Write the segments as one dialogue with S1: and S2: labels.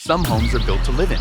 S1: Some homes are built to live in.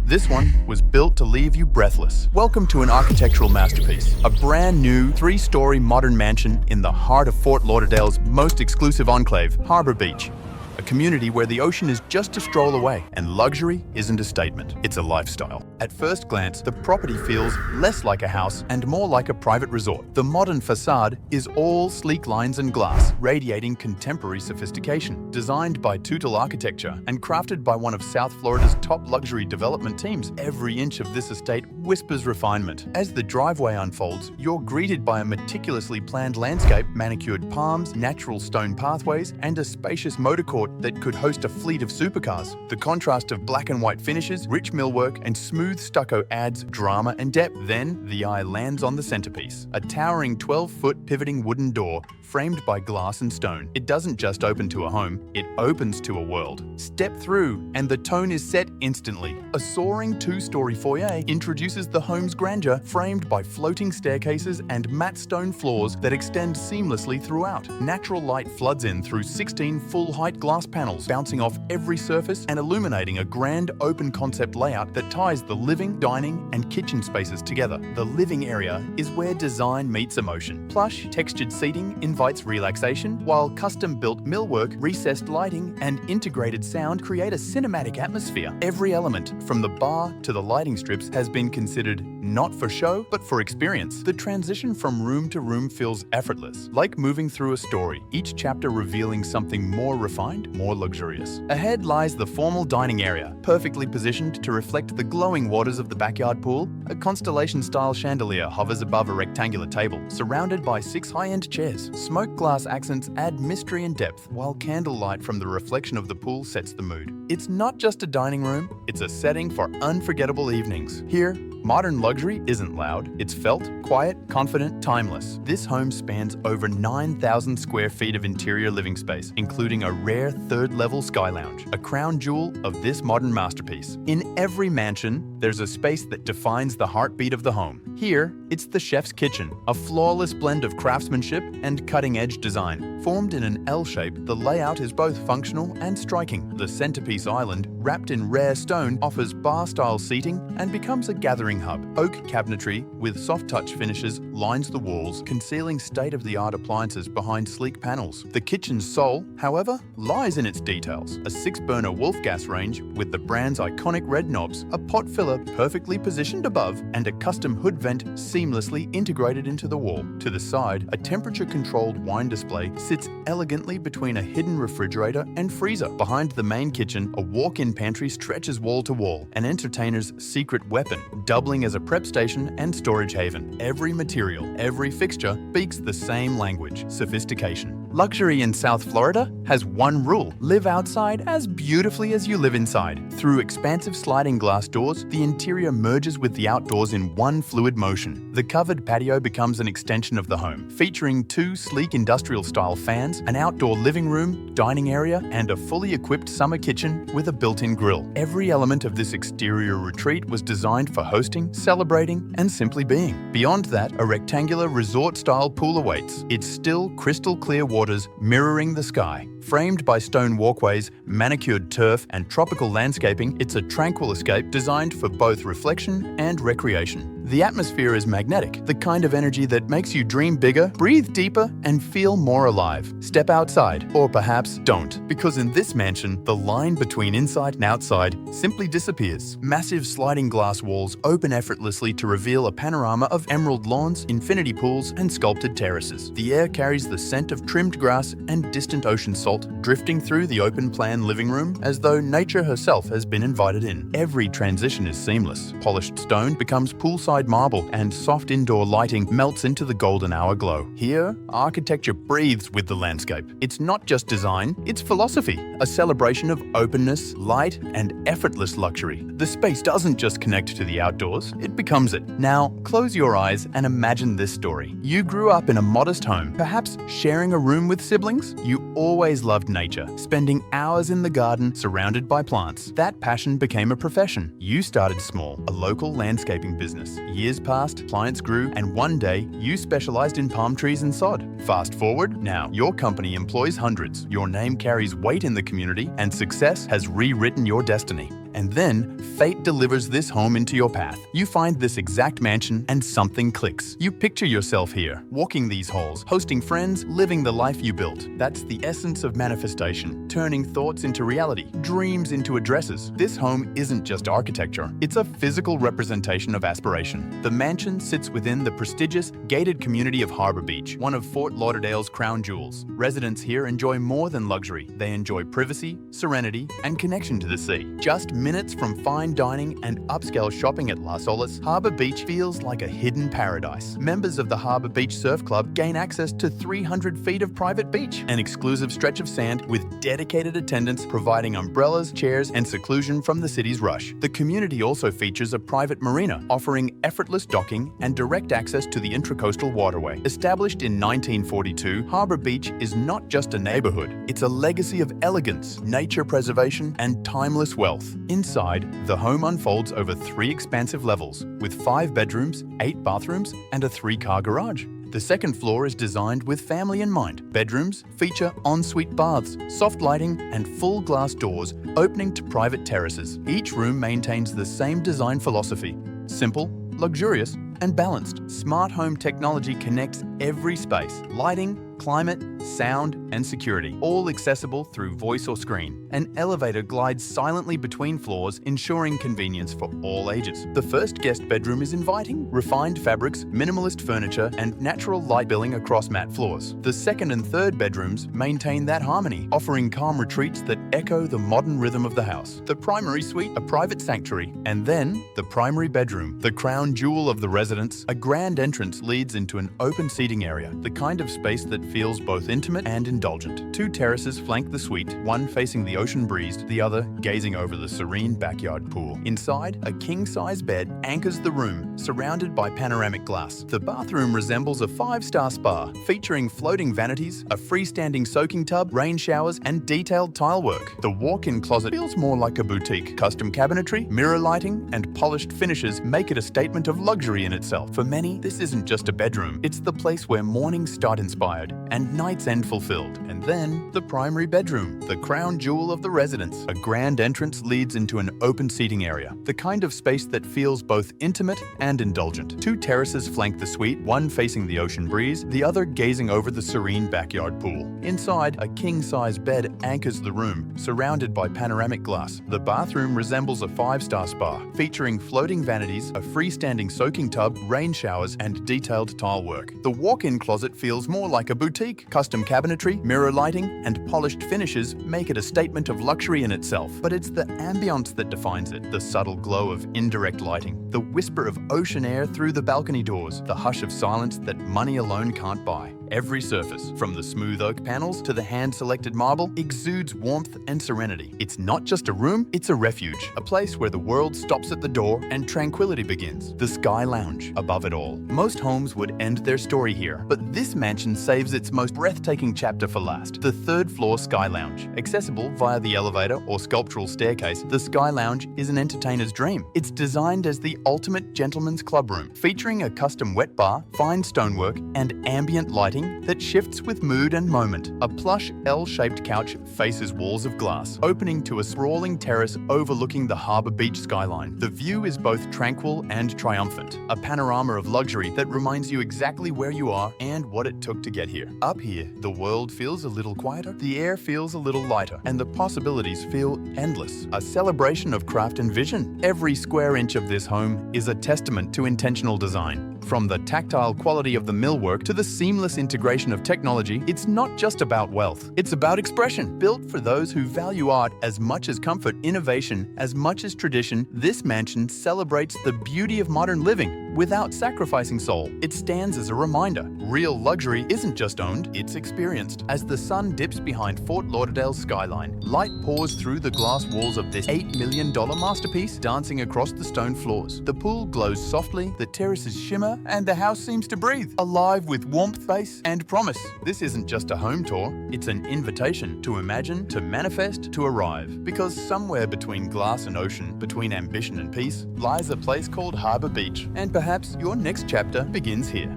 S1: This one was built to leave you breathless. Welcome to an architectural masterpiece. A brand new 3-story modern mansion in the heart of Fort Lauderdale's most exclusive enclave, Harbor Beach. A community where the ocean is just a stroll away, and luxury isn't a statement, it's a lifestyle. At first glance, the property feels less like a house and more like a private resort. The modern facade is all sleek lines and glass, radiating contemporary sophistication. Designed by Tutel Architecture and crafted by one of South Florida's top luxury development teams, every inch of this estate whispers refinement. As the driveway unfolds, you're greeted by a meticulously planned landscape, manicured palms, natural stone pathways, and a spacious motor court that could host a fleet of supercars. The contrast of black and white finishes, rich millwork, and smooth stucco adds drama and depth. Then, the eye lands on the centerpiece, a towering 12-foot pivoting wooden door framed by glass and stone. It doesn't just open to a home, it opens to a world. Step through, and the tone is set instantly. A soaring 2-story foyer introduces the home's grandeur, framed by floating staircases and matte stone floors that extend seamlessly throughout. Natural light floods in through 16 full-height glass panels, bouncing off every surface and illuminating a grand open-concept layout that ties the living, dining, and kitchen spaces together. The living area is where design meets emotion. Plush, textured seating invites relaxation, while custom-built millwork, recessed lighting, and integrated sound create a cinematic atmosphere. Every element, from the bar to the lighting strips, has been considered not for show, but for experience. The transition from room to room feels effortless, like moving through a story, each chapter revealing something more refined, more luxurious. Ahead lies the formal dining area, perfectly positioned to reflect the glowing waters of the backyard pool. A constellation-style chandelier hovers above a rectangular table, surrounded by 6 high-end chairs. Smoke glass accents add mystery and depth, while candlelight from the reflection of the pool sets the mood. It's not just a dining room, it's a setting for unforgettable evenings. Here, modern luxury isn't loud, it's felt, quiet, confident, timeless. This home spans over 9,000 square feet of interior living space, including a rare 3rd-level sky lounge, a crown jewel of this modern masterpiece. In every mansion, there's a space that defines the heartbeat of the home. Here, it's the chef's kitchen, a flawless blend of craftsmanship and cutting-edge design. Formed in an L shape, the layout is both functional and striking. The centerpiece island, wrapped in rare stone, offers bar-style seating and becomes a gathering hub. Oak cabinetry with soft-touch finishes lines the walls, concealing state-of-the-art appliances behind sleek panels. The kitchen's soul, however, lies in its details. A 6-burner Wolf gas range with the brand's iconic red knobs, a pot filler perfectly positioned above, and a custom hood vent seamlessly integrated into the wall. To the side, a temperature-controlled wine display sits elegantly between a hidden refrigerator and freezer. Behind the main kitchen, a walk-in pantry stretches wall to wall, an entertainer's secret weapon, doubling as a prep station and storage haven. Every material, every fixture speaks the same language: sophistication. Luxury in South Florida has one rule: live outside as beautifully as you live inside. Through expansive sliding glass doors, the interior merges with the outdoors in one fluid motion. The covered patio becomes an extension of the home, featuring 2 sleek industrial-style fans, an outdoor living room, dining area, and a fully equipped summer kitchen with a built-in grill. Every element of this exterior retreat was designed for hosting, celebrating, and simply being. Beyond that, a rectangular resort-style pool awaits, its still, crystal-clear waters mirroring the sky. Framed by stone walkways, manicured turf, and tropical landscaping, it's a tranquil escape designed for both reflection and recreation. The atmosphere is magnetic, the kind of energy that makes you dream bigger, breathe deeper, and feel more alive. Step outside, or perhaps don't, because in this mansion, the line between inside and outside simply disappears. Massive sliding glass walls open effortlessly to reveal a panorama of emerald lawns, infinity pools, and sculpted terraces. The air carries the scent of trimmed grass and distant ocean salt, drifting through the open-plan living room as though nature herself has been invited in. Every transition is seamless. Polished stone becomes poolside marble, and soft indoor lighting melts into the golden hour glow. Here, architecture breathes with the landscape. It's not just design, it's philosophy, a celebration of openness, light, and effortless luxury. The space doesn't just connect to the outdoors, it becomes it. Now, close your eyes and imagine this story. You grew up in a modest home, perhaps sharing a room with siblings. You always loved nature, spending hours in the garden surrounded by plants. That passion became a profession. You started small, a local landscaping business. Years passed, clients grew, and one day you specialized in palm trees and sod. Fast forward, now your company employs hundreds. Your name carries weight in the community, and success has rewritten your destiny. And then, fate delivers this home into your path. You find this exact mansion and something clicks. You picture yourself here, walking these halls, hosting friends, living the life you built. That's the essence of manifestation, turning thoughts into reality, dreams into addresses. This home isn't just architecture, it's a physical representation of aspiration. The mansion sits within the prestigious, gated community of Harbor Beach, one of Fort Lauderdale's crown jewels. Residents here enjoy more than luxury. They enjoy privacy, serenity, and connection to the sea. Just minutes from fine dining and upscale shopping at Las Olas, Harbor Beach feels like a hidden paradise. Members of the Harbor Beach Surf Club gain access to 300 feet of private beach, an exclusive stretch of sand with dedicated attendants providing umbrellas, chairs, and seclusion from the city's rush. The community also features a private marina, offering effortless docking and direct access to the Intracoastal Waterway. Established in 1942, Harbor Beach is not just a neighborhood, it's a legacy of elegance, nature preservation, and timeless wealth. Inside, the home unfolds over 3 expansive levels, with 5 bedrooms, 8 bathrooms, and a 3-car garage. The second floor is designed with family in mind. Bedrooms feature ensuite baths, soft lighting, and full glass doors opening to private terraces. Each room maintains the same design philosophy: simple, luxurious, and balanced. Smart home technology connects every space: lighting, climate, sound, and security, all accessible through voice or screen. An elevator glides silently between floors, ensuring convenience for all ages. The first guest bedroom is inviting: refined fabrics, minimalist furniture, and natural light billing across matte floors. The second and third bedrooms maintain that harmony, offering calm retreats that echo the modern rhythm of the house. The primary suite, a private sanctuary, and then the primary bedroom, the crown jewel of the residence. A grand entrance leads into an open seating area, the kind of space that feels both intimate and indulgent. 2 terraces flank the suite, one facing the ocean breeze, the other gazing over the serene backyard pool. Inside, a king-size bed anchors the room, surrounded by panoramic glass. The bathroom resembles a 5-star spa, featuring floating vanities, a freestanding soaking tub, rain showers, and detailed tile work. The walk-in closet feels more like a boutique. Custom cabinetry, mirror lighting, and polished finishes make it a statement of luxury in itself. For many, this isn't just a bedroom, it's the place where mornings start inspired and nights end fulfilled. And then, the primary bedroom, the crown jewel of the residence. A grand entrance leads into an open seating area, the kind of space that feels both intimate and indulgent. 2 terraces flank the suite, one facing the ocean breeze, the other gazing over the serene backyard pool. Inside, a king-size bed anchors the room, surrounded by panoramic glass. The bathroom resembles a 5-star spa, featuring floating vanities, a freestanding soaking tub, rain showers, and detailed tile work. The walk-in closet feels more like a boutique. Custom cabinetry, mirror lighting, and polished finishes make it a statement of luxury in itself. But it's the ambience that defines it: the subtle glow of indirect lighting, the whisper of ocean air through the balcony doors, the hush of silence that money alone can't buy. Every surface, from the smooth oak panels to the hand-selected marble, exudes warmth and serenity. It's not just a room, it's a refuge, a place where the world stops at the door and tranquility begins. The Sky Lounge, above it all. Most homes would end their story here, but this mansion saves its most breathtaking chapter for last: the 3rd floor Sky Lounge. Accessible via the elevator or sculptural staircase, the Sky Lounge is an entertainer's dream. It's designed as the ultimate gentleman's clubroom, featuring a custom wet bar, fine stonework, and ambient lighting that shifts with mood and moment. A plush L-shaped couch faces walls of glass, opening to a sprawling terrace overlooking the Harbor Beach skyline. The view is both tranquil and triumphant, a panorama of luxury that reminds you exactly where you are and what it took to get here. Up here, the world feels a little quieter, the air feels a little lighter, and the possibilities feel endless. A celebration of craft and vision. Every square inch of this home is a testament to intentional design. From the tactile quality of the millwork to the seamless integration of technology, it's not just about wealth, it's about expression. Built for those who value art as much as comfort, innovation as much as tradition, this mansion celebrates the beauty of modern living without sacrificing soul. It stands as a reminder. Real luxury isn't just owned, it's experienced. As the sun dips behind Fort Lauderdale's skyline, light pours through the glass walls of this $8 million masterpiece, dancing across the stone floors. The pool glows softly, the terraces shimmer, and the house seems to breathe, alive with warmth, space, and promise. This isn't just a home tour, it's an invitation to imagine, to manifest, to arrive. Because somewhere between glass and ocean, between ambition and peace, lies a place called Harbour Beach. And perhaps your next chapter begins here.